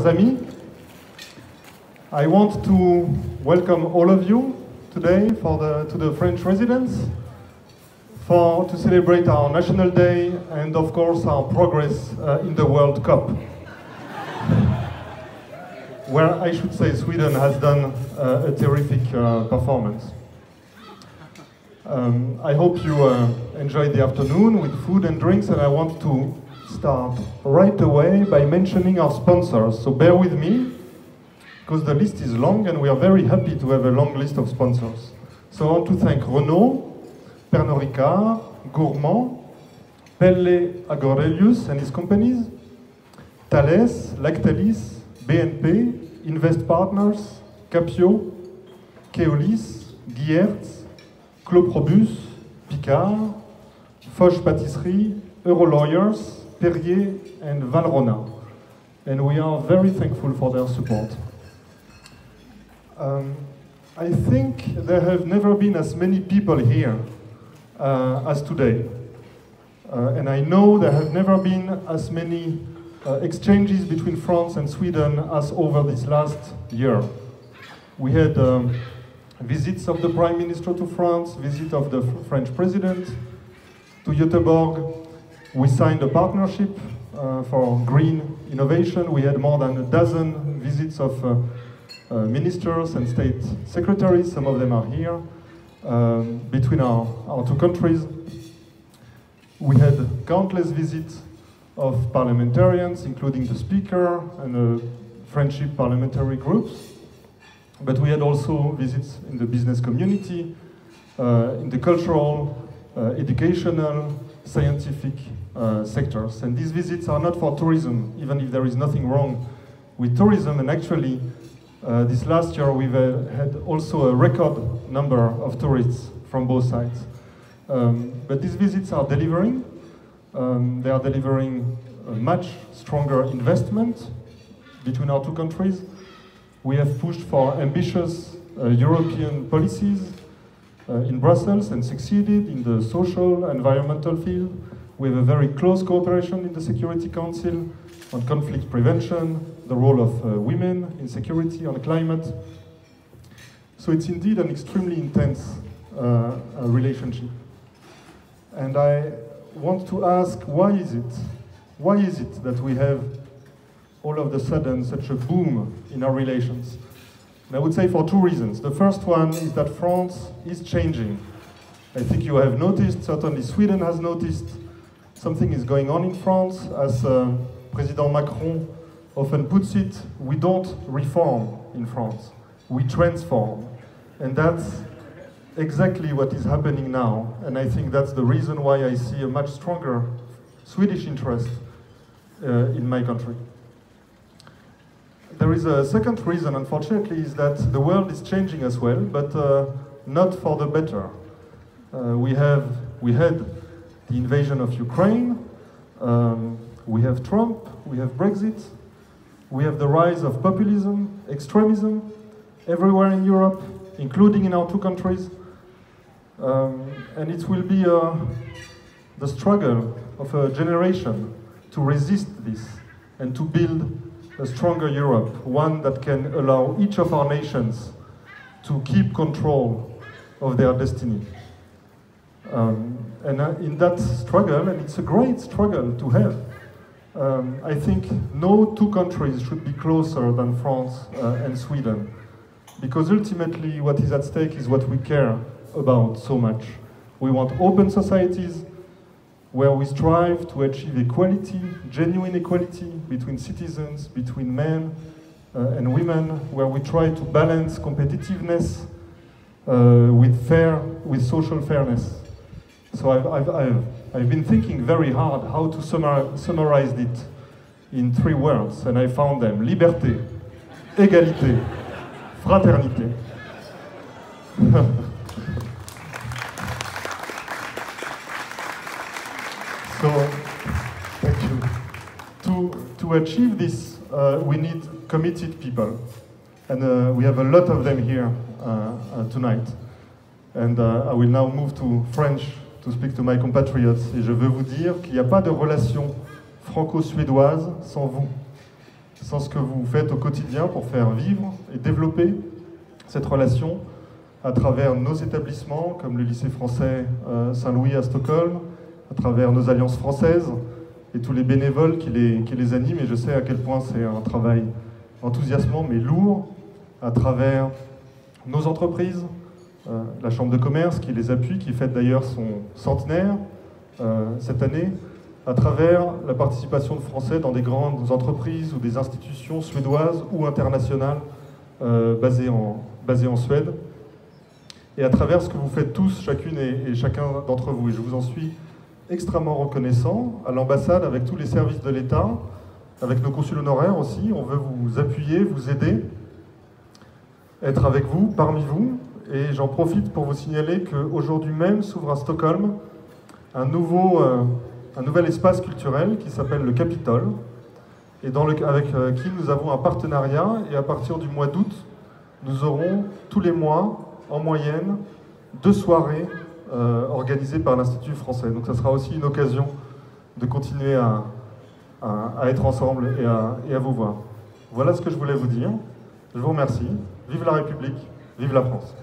Amis, I want to welcome all of you today to the French residence to celebrate our National Day and of course our progress in the World Cup, where I should say Sweden has done a terrific performance. I hope you enjoyed the afternoon with food and drinks, and I want to start right away by mentioning our sponsors. So bear with me, because the list is long and we are very happy to have a long list of sponsors. So I want to thank Renault, Pernod Ricard, Gourmand, Pelle Agorelius and his companies, Thales, Lactalis, BNP, Invest Partners, Capio, Keolis, Guillerz, Cloprobus, Picard, Foch Pâtisserie, Eurolawyers, Perrier and Valrhona, and we are very thankful for their support. I think there have never been as many people here as today, and I know there have never been as many exchanges between France and Sweden as over this last year. We had visits of the Prime Minister to France, visit of the French President to Göteborg. We signed a partnership for green innovation. We had more than a dozen visits of ministers and state secretaries. Some of them are here, between our two countries. We had countless visits of parliamentarians, including the Speaker and the friendship parliamentary groups. But we had also visits in the business community, in the cultural, educational, scientific sectors. And these visits are not for tourism, even if there is nothing wrong with tourism. And actually, this last year we've had also a record number of tourists from both sides. But these visits are delivering. They are delivering a much stronger investment between our two countries. We have pushed for ambitious European policies in Brussels and succeeded in the social, environmental field. We have a very close cooperation in the Security Council on conflict prevention, the role of women in security, on climate. So it's indeed an extremely intense relationship. And I want to ask, why is it? Why is it that we have all of a sudden such a boom in our relations? And I would say for two reasons. The first one is that France is changing. I think you have noticed, certainly Sweden has noticed, something is going on in France. As President Macron often puts it, we don't reform in France, we transform. And that's exactly what is happening now. And I think that's the reason why I see a much stronger Swedish interest in my country. There is a second reason, unfortunately, is that the world is changing as well, but not for the better. We had the invasion of Ukraine, we have Trump, we have Brexit, we have the rise of populism, extremism, everywhere in Europe, including in our two countries. And it will be the struggle of a generation to resist this and to build a stronger Europe, one that can allow each of our nations to keep control of their destiny. And in that struggle, and it's a great struggle to have, I think no two countries should be closer than France and Sweden, because ultimately what is at stake is what we care about so much. We want open societies where we strive to achieve equality, genuine equality between citizens, between men and women, where we try to balance competitiveness with social fairness. So I've been thinking very hard how to summarize it in 3 words, and I found them: liberté, égalité, fraternité. So, thank you. To achieve this, we need committed people, and we have a lot of them here tonight. And I will now move to French to speak to my compatriots. Et je veux vous dire qu'il n'y a pas de relation franco-suédoise sans vous. sans ce que vous faites au quotidien pour faire vivre et développer cette relation à travers nos établissements, comme le lycée français Saint-Louis à Stockholm, à travers nos alliances françaises et tous les bénévoles qui les animent. Et je sais à quel point c'est un travail enthousiasmant mais lourd, à travers nos entreprises, la Chambre de commerce qui les appuie, qui fête d'ailleurs son centenaire cette année, à travers la participation de Français dans des grandes entreprises ou des institutions suédoises ou internationales basées en Suède, et à travers ce que vous faites tous, chacune et chacun d'entre vous. Et je vous en suis extrêmement reconnaissant, à l'ambassade, avec tous les services de l'État, avec nos consuls honoraires aussi. On veut vous appuyer, vous aider, être avec vous, parmi vous. Et j'en profite pour vous signaler qu'aujourd'hui même s'ouvre à Stockholm un nouvel espace culturel qui s'appelle le Capitole, et avec qui nous avons un partenariat. Et à partir du mois d'août, nous aurons tous les mois, en moyenne, 2 soirées organisées par l'Institut français. Donc ça sera aussi une occasion de continuer à être ensemble et à vous voir. Voilà ce que je voulais vous dire. Je vous remercie. Vive la République, vive la France.